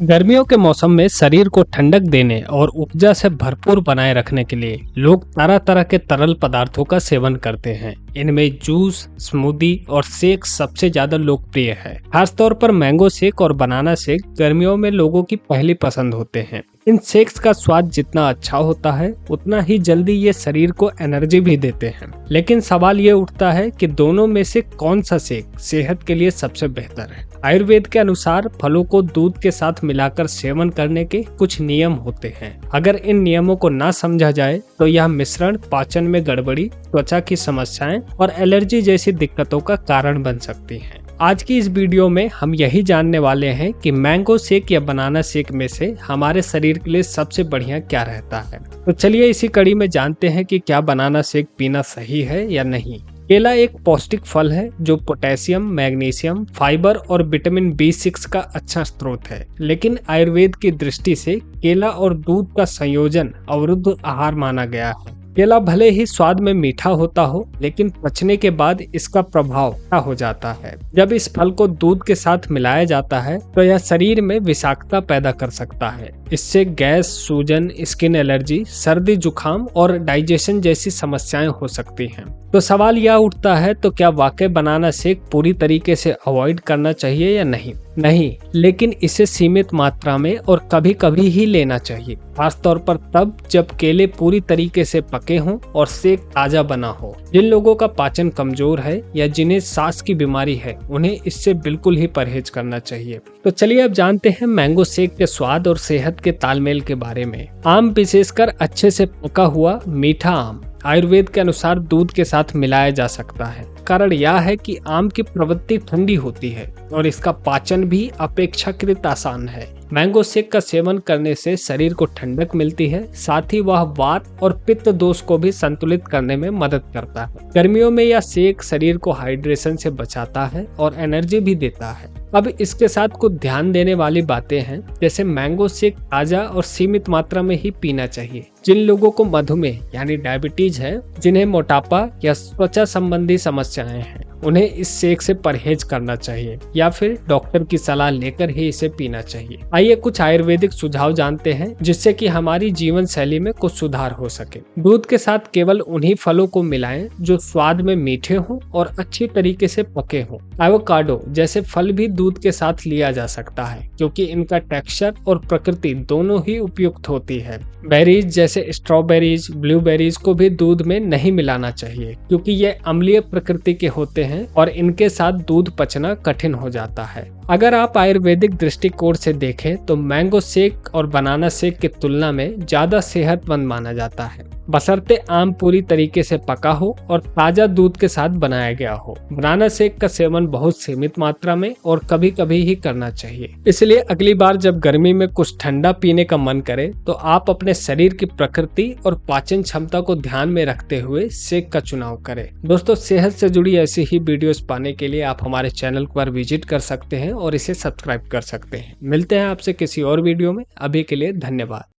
गर्मियों के मौसम में शरीर को ठंडक देने और ऊर्जा से भरपूर बनाए रखने के लिए लोग तरह तरह के तरल पदार्थों का सेवन करते हैं। इनमें जूस, स्मूदी और शेक सबसे ज्यादा लोकप्रिय है। खासतौर पर मैंगो शेक और बनाना शेक गर्मियों में लोगों की पहली पसंद होते हैं। इन शेक्स का स्वाद जितना अच्छा होता है उतना ही जल्दी ये शरीर को एनर्जी भी देते हैं। लेकिन सवाल ये उठता है कि दोनों में से कौन सा शेक सेहत के लिए सबसे बेहतर है। आयुर्वेद के अनुसार फलों को दूध के साथ मिलाकर सेवन करने के कुछ नियम होते हैं। अगर इन नियमों को ना समझा जाए तो यह मिश्रण पाचन में गड़बड़ी, त्वचा की समस्याएं और एलर्जी जैसी दिक्कतों का कारण बन सकती हैं। आज की इस वीडियो में हम यही जानने वाले हैं कि मैंगो शेक या बनाना शेक में से हमारे शरीर के लिए सबसे बढ़िया क्या रहता है। तो चलिए इसी कड़ी में जानते हैं कि क्या बनाना शेक पीना सही है या नहीं। केला एक पौष्टिक फल है जो पोटेशियम, मैग्नीशियम, फाइबर और विटामिन B6 का अच्छा स्रोत है। लेकिन आयुर्वेद की दृष्टि से केला और दूध का संयोजन अवरुद्ध आहार माना गया है। केला भले ही स्वाद में मीठा होता हो, लेकिन पचने के बाद इसका प्रभाव क्या हो जाता है। जब इस फल को दूध के साथ मिलाया जाता है तो यह शरीर में विषाक्तता पैदा कर सकता है। इससे गैस, सूजन, स्किन एलर्जी, सर्दी, जुकाम और डाइजेशन जैसी समस्याएं हो सकती हैं। तो सवाल यह उठता है, तो क्या वाकई बनाना शेक पूरी तरीके से अवॉइड करना चाहिए या नहीं? नहीं, लेकिन इसे सीमित मात्रा में और कभी कभी ही लेना चाहिए। खासतौर पर तब जब केले पूरी तरीके से पके हों और शेक ताजा बना हो। जिन लोगों का पाचन कमजोर है या जिन्हें सांस की बीमारी है, उन्हें इससे बिल्कुल ही परहेज करना चाहिए। तो चलिए अब जानते हैं मैंगो शेक के स्वाद और सेहत के तालमेल के बारे में। आम, विशेषकर अच्छे से पका हुआ मीठा आम, आयुर्वेद के अनुसार दूध के साथ मिलाया जा सकता है। कारण यह है कि आम की प्रवृत्ति ठंडी होती है और इसका पाचन भी अपेक्षाकृत आसान है। मैंगो शेक का सेवन करने से शरीर को ठंडक मिलती है, साथ ही वह वात और पित्त दोष को भी संतुलित करने में मदद करता है। गर्मियों में यह शेक शरीर को हाइड्रेशन से बचाता है और एनर्जी भी देता है। अब इसके साथ कुछ ध्यान देने वाली बातें हैं, जैसे मैंगो शेक ताजा और सीमित मात्रा में ही पीना चाहिए। जिन लोगों को मधुमेह यानी डायबिटीज है, जिन्हें मोटापा या त्वचा संबंधी समस्याएं हैं, उन्हें इस शेक से परहेज करना चाहिए या फिर डॉक्टर की सलाह लेकर ही इसे पीना चाहिए। आइए कुछ आयुर्वेदिक सुझाव जानते हैं जिससे कि हमारी जीवन शैली में कुछ सुधार हो सके। दूध के साथ केवल उन्हीं फलों को मिलाएं जो स्वाद में मीठे हों और अच्छी तरीके से पके हों। एवोकाडो जैसे फल भी दूध के साथ लिया जा सकता है, क्योंकि इनका टेक्सचर और प्रकृति दोनों ही उपयुक्त होती है। बेरीज जैसे स्ट्रॉबेरीज, ब्लूबेरीज को भी दूध में नहीं मिलाना चाहिए, क्योंकि ये अम्लीय प्रकृति के होते हैं और इनके साथ दूध पचना कठिन हो जाता है। अगर आप आयुर्वेदिक दृष्टिकोण से देखें तो मैंगो शेक और बनाना शेक की तुलना में ज्यादा सेहतमंद माना जाता है, बशर्ते आम पूरी तरीके से पका हो और ताजा दूध के साथ बनाया गया हो। बनाना शेक का सेवन बहुत सीमित मात्रा में और कभी कभी ही करना चाहिए। इसलिए अगली बार जब गर्मी में कुछ ठंडा पीने का मन करे तो आप अपने शरीर की प्रकृति और पाचन क्षमता को ध्यान में रखते हुए शेक का चुनाव करें। दोस्तों, सेहत से जुड़ी ऐसी ही वीडियोस पाने के लिए आप हमारे चैनल पर विजिट कर सकते हैं और इसे सब्सक्राइब कर सकते हैं। मिलते हैं आपसे किसी और वीडियो में। अभी के लिए धन्यवाद।